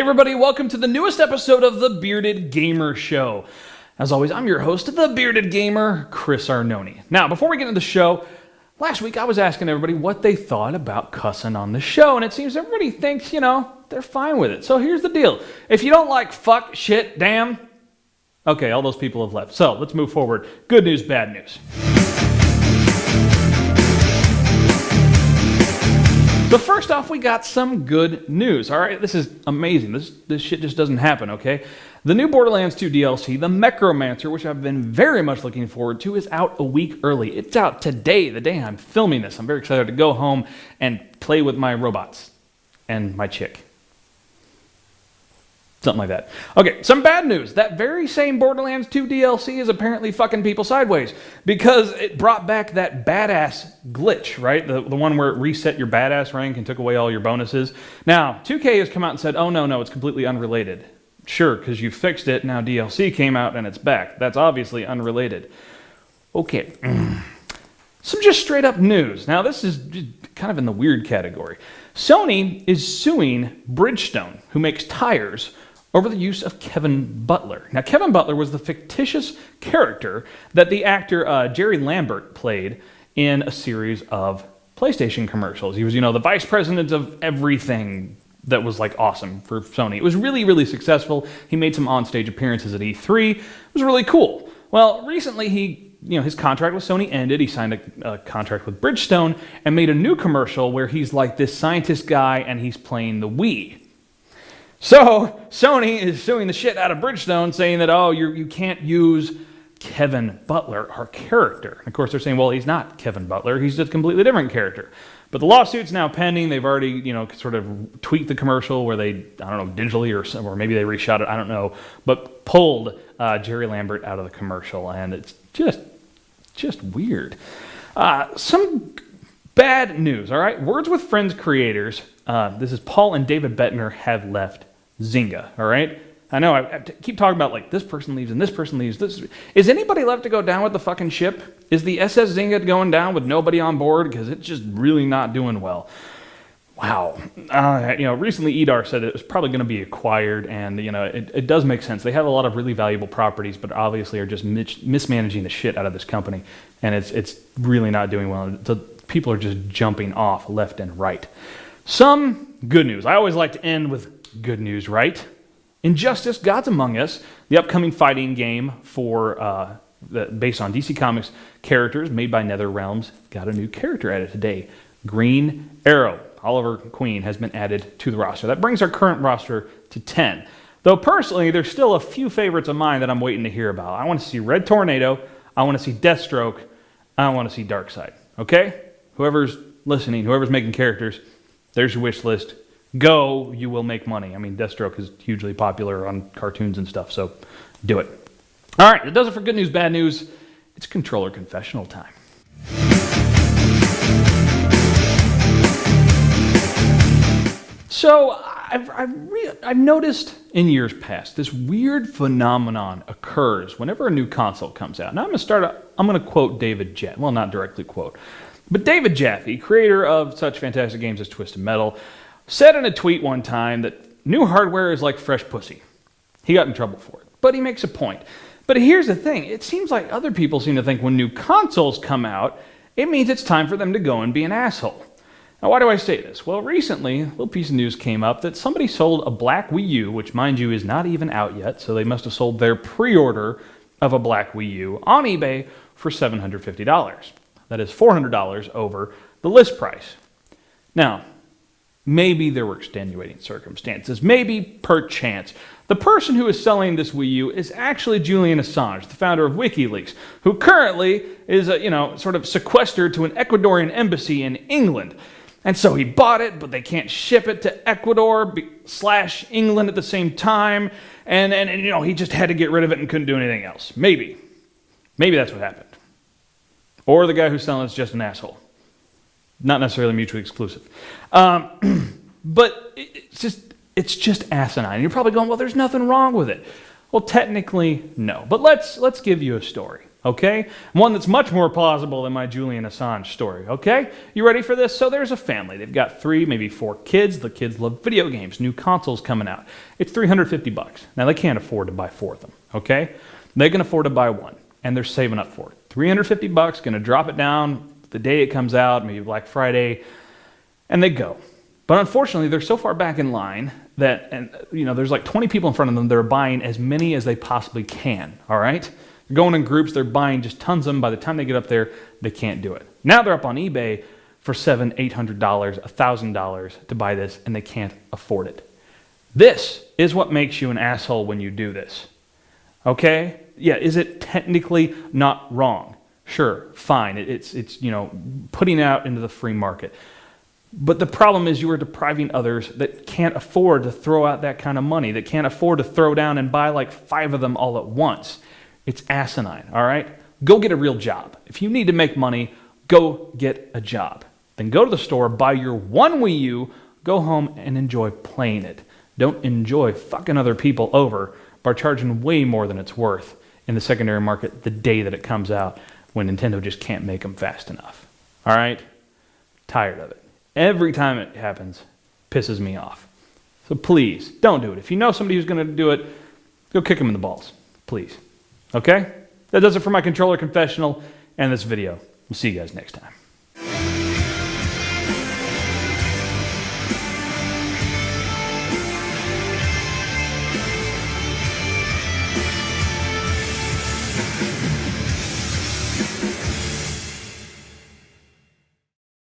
everybody, welcome to the newest episode of The Bearded Gamer Show. As always, I'm your host, The Bearded Gamer, Chris Arnone. Now, before we get into the show, last week I was asking everybody what they thought about cussing on the show, and it seems everybody thinks, they're fine with it. So here's the deal. If you don't like fuck, shit, damn, okay, all those people have left. So let's move forward. Good news, bad news. So first off, we got some good news. All right, this is amazing. This shit just doesn't happen, okay? The new Borderlands 2 DLC, the Mechromancer, which I've been very much looking forward to, is out a week early. It's out today, the day I'm filming this. I'm very excited to go home and play with my robots and my chick. Something like that. Okay, some bad news. That very same Borderlands 2 DLC is apparently fucking people sideways because it brought back that badass glitch, right? The one where it reset your badass rank and took away all your bonuses. Now, 2K has come out and said, oh, no, it's completely unrelated. Sure, because you fixed it, now DLC came out and it's back. That's obviously unrelated. Okay. Some just straight up news. Now, this is kind of in the weird category. Sony is suing Bridgestone, who makes tires, over the use of Kevin Butler. Now, Kevin Butler was the fictitious character that the actor Jerry Lambert played in a series of PlayStation commercials. He was, the vice president of everything that was, awesome for Sony. It was really, really successful. He made some on-stage appearances at E3. It was really cool. Well, recently his contract with Sony ended. He signed a contract with Bridgestone and made a new commercial where he's like this scientist guy and he's playing the Wii. So, Sony is suing the shit out of Bridgestone, saying that, you can't use Kevin Butler, our character. And of course, they're saying, well, he's not Kevin Butler. He's just a completely different character. But the lawsuit's now pending. They've already, sort of tweaked the commercial where they, digitally or maybe they reshot it, I don't know, but pulled Jerry Lambert out of the commercial. And it's just weird. Some bad news, all right? Words with Friends creators, this is Paul and David Bettner, have left Zynga, all right? I know, I keep talking about, this person leaves and this person leaves. Is anybody left to go down with the fucking ship? Is the SS Zynga going down with nobody on board? Because it's just really not doing well. Wow. Recently Edar said it was probably going to be acquired, and, it does make sense. They have a lot of really valuable properties, but obviously are just mismanaging the shit out of this company, and it's really not doing well. People are just jumping off left and right. Some good news. I always like to end with good news, right? Injustice: Gods Among Us, the upcoming fighting game based on DC Comics characters made by NetherRealms, got a new character added today. Green Arrow, Oliver Queen, has been added to the roster. That brings our current roster to 10. Though personally, there's still a few favorites of mine that I'm waiting to hear about. I want to see Red Tornado, I want to see Deathstroke, I want to see Darkseid. Okay? Whoever's listening, whoever's making characters, there's your wish list. Go, you will make money. I mean, Deathstroke is hugely popular on cartoons and stuff, so do it. All right, that does it for good news, bad news. It's controller confessional time. So I've noticed in years past this weird phenomenon occurs whenever a new console comes out. Now I'm going to quote David Jaffe. Well, not directly quote, but David Jaffe, creator of such fantastic games as Twisted Metal, said in a tweet one time that new hardware is like fresh pussy. He got in trouble for it, but he makes a point. But here's the thing. It seems like other people seem to think when new consoles come out, it means it's time for them to go and be an asshole. Now, why do I say this? Well, recently, a little piece of news came up that somebody sold a black Wii U, which, mind you, is not even out yet, so they must have sold their pre-order of a black Wii U on eBay for $750. That is $400 over the list price. Now, maybe there were extenuating circumstances. Maybe, perchance, the person who is selling this Wii U is actually Julian Assange, the founder of WikiLeaks, who currently is, sort of sequestered to an Ecuadorian embassy in England. And so he bought it, but they can't ship it to Ecuador / England at the same time. And he just had to get rid of it and couldn't do anything else. Maybe that's what happened. Or the guy who's selling it's just an asshole. Not necessarily mutually exclusive. But it's just asinine. And you're probably going, well, there's nothing wrong with it. Well, technically, no. But let's give you a story. okay? One that's much more plausible than my Julian Assange story, okay? You ready for this? So there's a family. They've got 3, maybe 4 kids. The kids love video games, new consoles coming out. It's $350. Now, they can't afford to buy 4 of them, okay? They can afford to buy 1, and they're saving up for it. $350, gonna drop it down the day it comes out, maybe Black Friday, and they go. But unfortunately, they're so far back in line that, there's like 20 people in front of them that are buying as many as they possibly can, all right? They're going in groups, they're buying just tons of them. By the time they get up there, they can't do it. Now they're up on eBay for $700, $800, $1,000 to buy this, and they can't afford it. This is what makes you an asshole when you do this, okay? Yeah, is it technically not wrong? Sure, fine. It's putting it out into the free market. But the problem is you are depriving others that can't afford to throw out that kind of money, that can't afford to throw down and buy like 5 of them all at once. It's asinine, all right? Go get a real job. If you need to make money, go get a job. Then go to the store, buy your 1 Wii U, go home and enjoy playing it. Don't enjoy fucking other people over by charging way more than it's worth in the secondary market the day that it comes out when Nintendo just can't make them fast enough. All right? Tired of it. Every time it happens, pisses me off. So please, don't do it. If you know somebody who's going to do it, go kick them in the balls. Please. Okay? That does it for my controller confessional and this video. We'll see you guys next time.